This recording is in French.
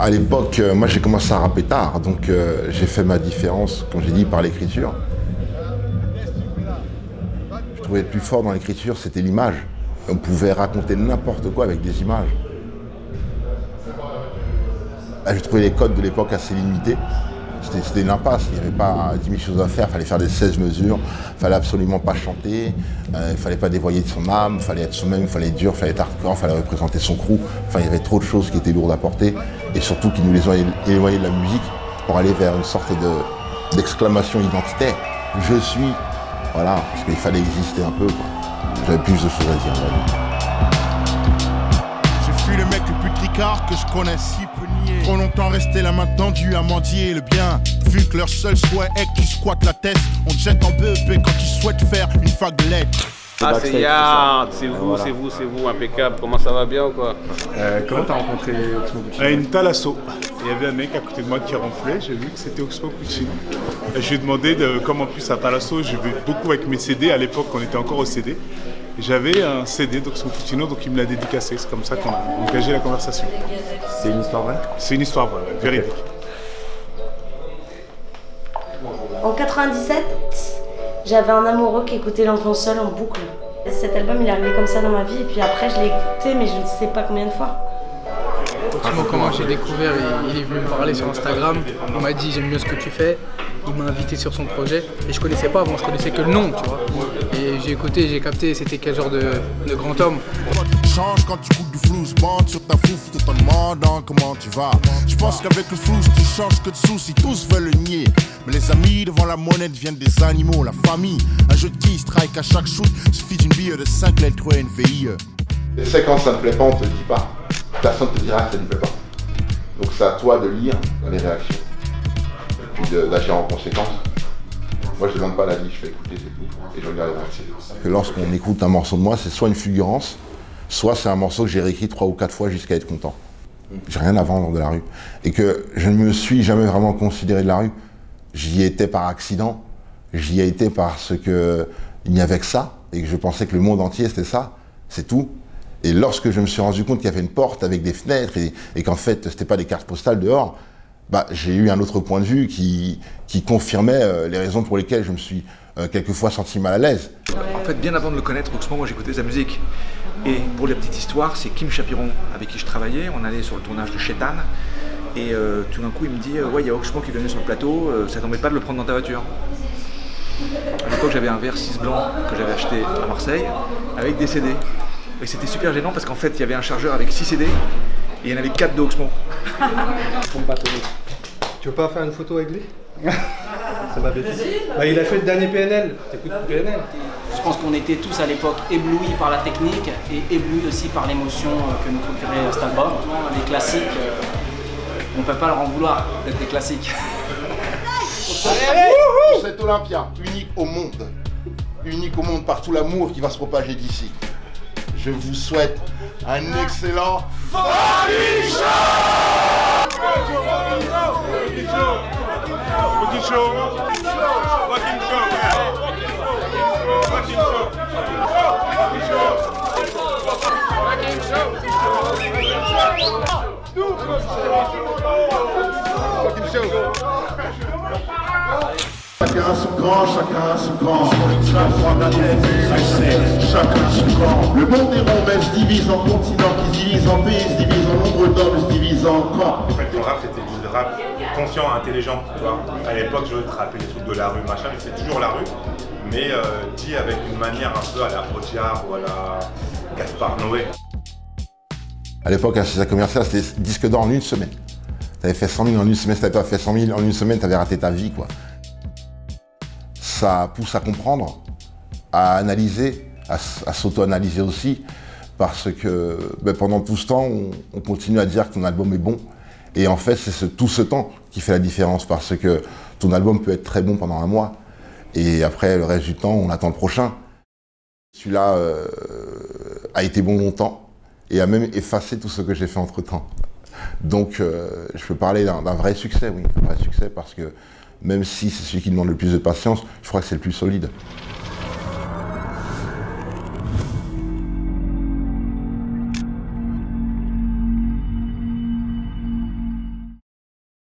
À l'époque, moi j'ai commencé à rapper tard, donc j'ai fait ma différence, comme j'ai dit, par l'écriture. Je trouvais le plus fort dans l'écriture, c'était l'image. On pouvait raconter n'importe quoi avec des images. Je trouvais les codes de l'époque assez limités. C'était une impasse, il n'y avait pas 10 000 choses à faire, il fallait faire des 16 mesures, il fallait absolument pas chanter, il ne fallait pas dévoyer de son âme, il fallait être soi-même, il fallait être dur, il fallait être hardcore, il fallait représenter son crew. Enfin, il y avait trop de choses qui étaient lourdes à porter et surtout qui nous les ont éloignés de la musique pour aller vers une sorte d'exclamation identitaire. Je suis, voilà, parce qu'il fallait exister un peu, quoi. J'avais plus de choses à dire. Je suis le mec le plus tricard que je connaisse. Trop longtemps resté la main tendue à mendier le bien. Vu que leur seul souhait est que tu squattes la tête, on te jette en BEP quand tu souhaites faire une fac de lettres. Ah c'est Yard, c'est vous, voilà. c'est vous, impeccable. Comment ça va bien ou quoi? Comment t'as rencontré Oxmo Puccino? Une Thalasso. Il y avait un mec à côté de moi qui ronflait, j'ai vu que c'était Oxmo Puccino. Je lui ai demandé comment en plus à Thalasso, je vais beaucoup avec mes CD, à l'époque on était encore au CD. J'avais un CD d'Oxmo Puccino, donc il me l'a dédicacé, c'est comme ça qu'on a engagé la conversation. C'est une histoire vraie? C'est une histoire vraie, véridique. En 97, j'avais un amoureux qui écoutait L'Enfant Seul en boucle. Cet album, il est arrivé comme ça dans ma vie, et puis après, je l'ai écouté, mais je ne sais pas combien de fois. Oxmo, comment j'ai découvert, il est venu me parler sur Instagram, il m'a dit j'aime bien ce que tu fais, il m'a invité sur son projet, et je connaissais pas avant, je connaissais que le nom, tu vois. Et j'ai écouté, j'ai capté c'était quel genre de grand homme. Change quand tu coupes du flou, je bande sur ta fouf tout en demandant comment tu vas. Je pense qu'avec le flou, tu changes que de soucis, tous veulent le nier. Mais les amis devant la monnaie deviennent des animaux, la famille, un jeu de qui strike à chaque shoot, suffit d'une bille de 5 lettres ou une VIE. Et c'est quand ça ne plaît pas, on te le dit pas. Personne ne te dira que ça ne plaît pas. Donc c'est à toi de lire les réactions, et puis d'agir en conséquence. Moi je ne demande pas l'avis, je fais écouter, c'est tout, et je regarde les réactions. Que lorsqu'on écoute un morceau de moi, c'est soit une fulgurance, soit c'est un morceau que j'ai réécrit 3 ou 4 fois jusqu'à être content. J'ai rien à vendre de la rue. Et que je ne me suis jamais vraiment considéré de la rue. J'y étais par accident, j'y ai été parce qu'il n'y avait que ça, et que je pensais que le monde entier c'était ça, c'est tout. Et lorsque je me suis rendu compte qu'il y avait une porte avec des fenêtres et qu'en fait c'était pas des cartes postales dehors, bah, j'ai eu un autre point de vue qui confirmait les raisons pour lesquelles je me suis quelquefois senti mal à l'aise. En fait, bien avant de le connaître, Oxmo, moi j'écoutais sa musique. Et pour la petite histoire, c'est Kim Chapiron avec qui je travaillais, on allait sur le tournage de Chétan. Et tout d'un coup il me dit ouais, il y a Oxmo qui venait sur le plateau, ça t'embête pas de le prendre dans ta voiture? À l'époque j'avais un VR6 blanc que j'avais acheté à Marseille avec des CD. Et c'était super gênant parce qu'en fait il y avait un chargeur avec 6 CD et il y en avait 4 de Oxmo. Tu veux pas faire une photo avec lui? Ça va bien. Bah, il a fait le dernier PNL. T'écoutes PNL? Je pense qu'on était tous à l'époque éblouis par la technique et éblouis aussi par l'émotion que nous procurait cet album. Les classiques, on ne peut pas leur en vouloir d'être des classiques. Cet Olympia, unique au monde par tout l'amour qui va se propager d'ici. Je vous souhaite un excellent fucking show! Chacun son camp, chacun son camp. Chacun son camp. Le monde est rond, mais se divise en continents, qui se divise en pays, se divise en nombre d'hommes, se divise en camps. En fait, le rap, c'était du rap conscient, intelligent, tu vois. À l'époque, je rappelais des trucs de la rue, machin, mais c'est toujours la rue, mais dit avec une manière un peu à la Audiard ou à la Gaspard Noé. À l'époque, un succès commercial, c'était disque d'or en une semaine. T'avais fait 100 000 en une semaine, si t'avais pas fait 100 000 en une semaine, t'avais raté ta vie, quoi. Ça pousse à comprendre, à analyser, à s'auto-analyser aussi, parce que pendant tout ce temps, on continue à dire que ton album est bon. Et en fait, c'est tout ce temps qui fait la différence, parce que ton album peut être très bon pendant un mois, et après, le reste du temps, on attend le prochain. Celui-là a été bon longtemps, et a même effacé tout ce que j'ai fait entre-temps. Donc, je peux parler d'un vrai succès, oui, un vrai succès, parce que même si c'est celui qui demande le plus de patience, je crois que c'est le plus solide.